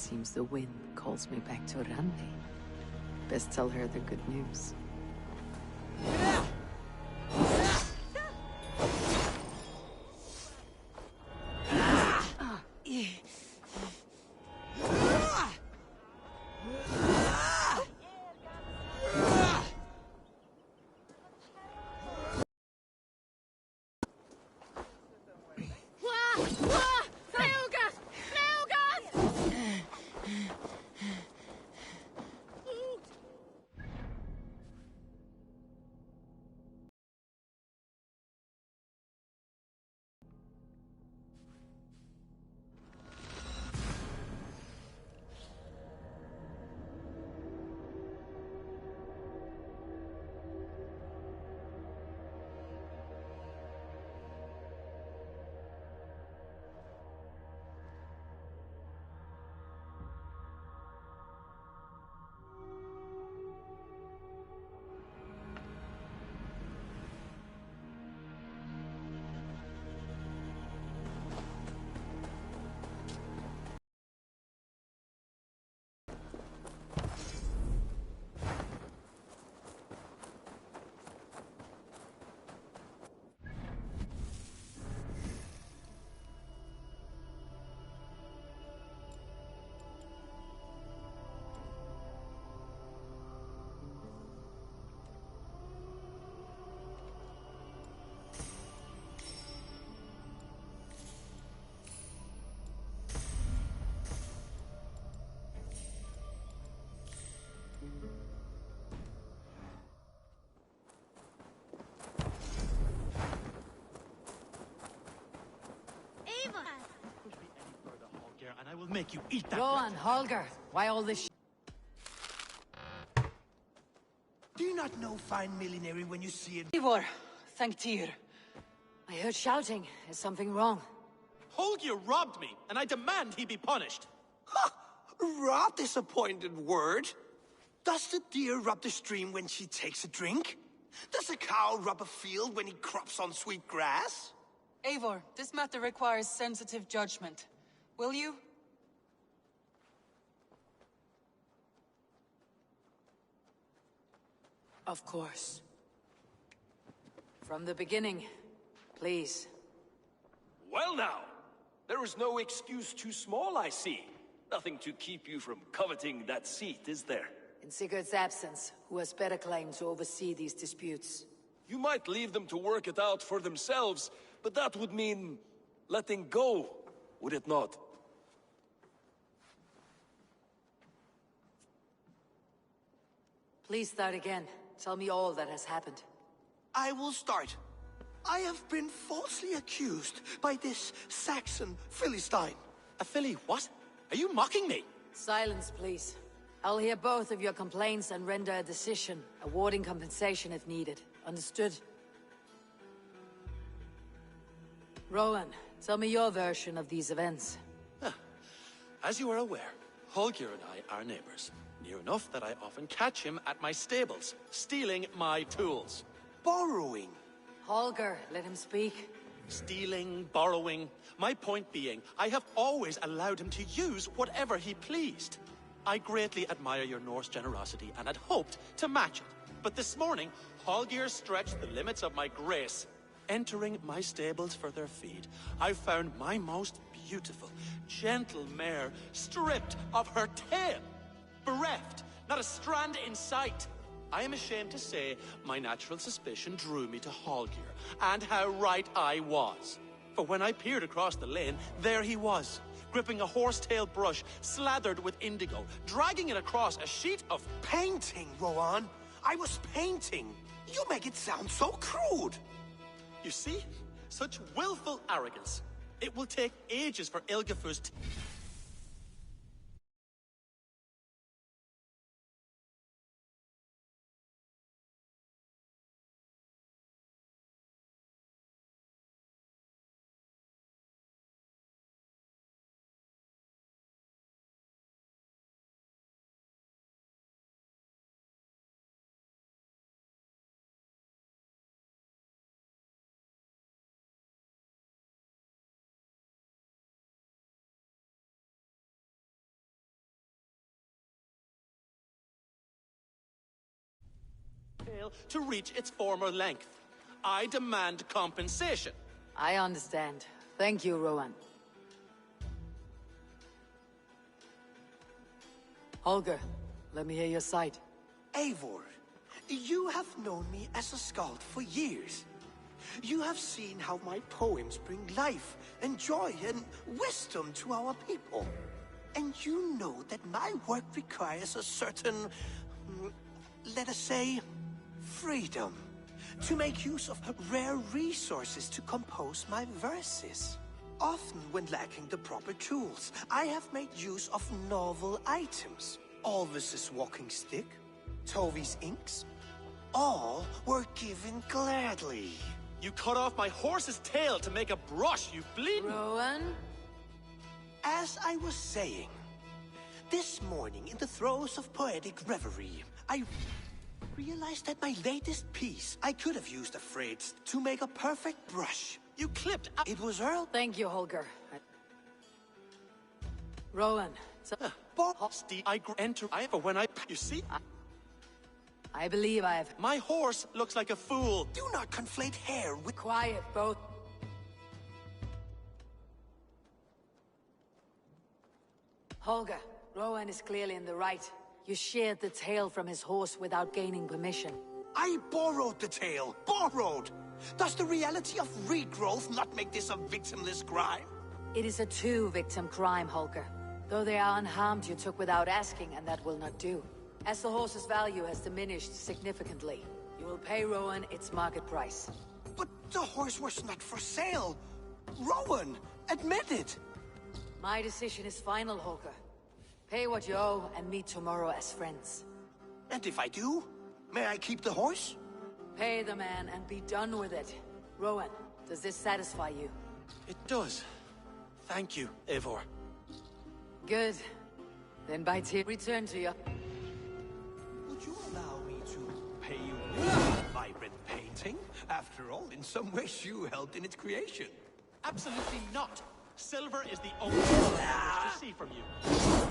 Seems the wind calls me back to Randi. Best tell her the good news. And I will make you eat that. Rowan, Holger, why all this Do you not know fine millinery when you see it? Ivor, thank Tyr. I heard shouting. Is something wrong? Holger robbed me, and I demand he be punished. Ha! Rot disappointed word. Does the deer rub the stream when she takes a drink? Does a cow rub a field when he crops on sweet grass? Eivor, this matter requires sensitive judgment. Will you? Of course. From the beginning, please. Well now, there is no excuse too small, I see. Nothing to keep you from coveting that seat, is there? In Sigurd's absence, who has better claim to oversee these disputes? You might leave them to work it out for themselves, but that would mean letting go, would it not? Please start again. Tell me all that has happened. I will start. I have been falsely accused by this Saxon Philistine. A filly what? Are you mocking me? Silence, please. I'll hear both of your complaints and render a decision, awarding compensation if needed. Understood? Rowan, tell me your version of these events. As you are aware, Holger and I are neighbors. Near enough that I often catch him at my stables, stealing my tools. Borrowing. Holger, let him speak. Stealing, borrowing. My point being, I have always allowed him to use whatever he pleased. I greatly admire your Norse generosity and had hoped to match it. But this morning, Holger stretched the limits of my grace. Entering my stables for their feed, I found my most beautiful, gentle mare stripped of her tail. Bereft, not a strand in sight. I am ashamed to say my natural suspicion drew me to Holger, and how right I was. For when I peered across the lane, there he was, gripping a horsetail brush slathered with indigo, dragging it across a sheet of Painting, Rowan. I was painting. You make it sound so crude. You see? Such willful arrogance. It will take ages for Ilgafur's tail to reach its former length. I demand compensation. I understand. Thank you, Rowan. Holger, let me hear your side. Eivor, you have known me as a skald for years. You have seen how my poems bring life and joy and wisdom to our people. And you know that my work requires a certain, let us say, freedom. To make use of rare resources to compose my verses. Often when lacking the proper tools, I have made use of novel items. Alvis's walking stick, Tovi's inks, all were given gladly. You cut off my horse's tail to make a brush, you bleeding... Rowan? As I was saying, this morning in the throes of poetic reverie, I realized that my latest piece, I could have used a phrase to make a perfect brush. You clipped... It was Earl. Thank you, Holger. Rowan, so... Steve, enter... For when I... You see? I believe I have... My horse looks like a fool. Do not conflate hair with... Quiet, both. Holger, Rowan is clearly in the right. You sheared the tail from his horse without gaining permission. I borrowed the tail. Borrowed! Does the reality of regrowth not make this a victimless crime? It is a two-victim crime, Holger. Though they are unharmed, you took without asking, and that will not do. As the horse's value has diminished significantly, you will pay Rowan its market price. But the horse was not for sale. Rowan, admit it. My decision is final, Holger. Pay what you owe and meet tomorrow as friends. And if I do, may I keep the horse? Pay the man and be done with it. Rowan, does this satisfy you? It does. Thank you, Eivor. Good. Then by return to your... Would you allow me to pay you with a vibrant painting? After all, in some ways you helped in its creation. Absolutely not. Silver is the only thing I wish to see from you.